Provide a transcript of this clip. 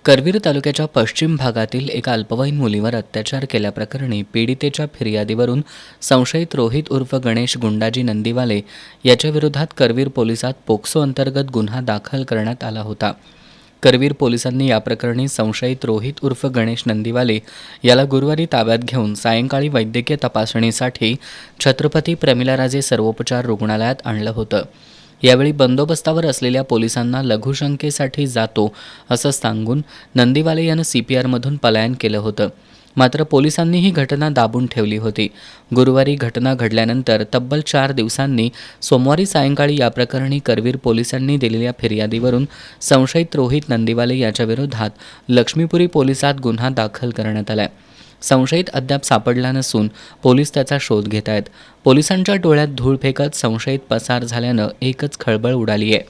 करवीर तालुक्याच्या पश्चिम भागातील एका अल्पवयीन मुलीवर अत्याचार केल्याप्रकरणी पीडितेच्या फिर्यादीवरून संशयित रोहित उर्फ गणेश गुंडाजी नंदीवाले याच्या विरोधात करवीर पोलिसात पोक्सो अंतर्गत गुन्हा दाखल करण्यात आला होता. करवीर पोलिसांनी या प्रकरणी संशयित रोहित उर्फ गणेश नंदीवाले याला गुरुवारी ताब्यात घेऊन सायंकाळी वैद्यकीय तपासणीसाठी छत्रपती प्रमिलाराजे सर्वोपचार रुग्णालयात आणलं होतं. यावेळी बंदोबस्तावर असलेल्या पोलिसांना लघुशंकेसाठी जातो असं सांगून नंदीवाले यानं CPRमधून पलायन केलं होतं. मात्र पोलिसांनी ही घटना दाबून ठेवली होती. गुरुवारी घटना घडल्यानंतर तब्बल 4 दिवसांनी सोमवारी सायंकाळी या प्रकरणी करवीर पोलिसांनी दिलेल्या फिर्यादीवरून संशयित रोहित नंदीवाले याच्या विरोधात लक्ष्मीपुरी पोलिसात गुन्हा दाखल करण्यात आलाय. संशयित अद्याप सापडला नसून पोलीस त्याचा शोध घेत आहेत. पोलिसांच्या डोळ्यात धूळ फेकत संशयित पसार झाल्यानं एकच खळबळ उडाली आहे.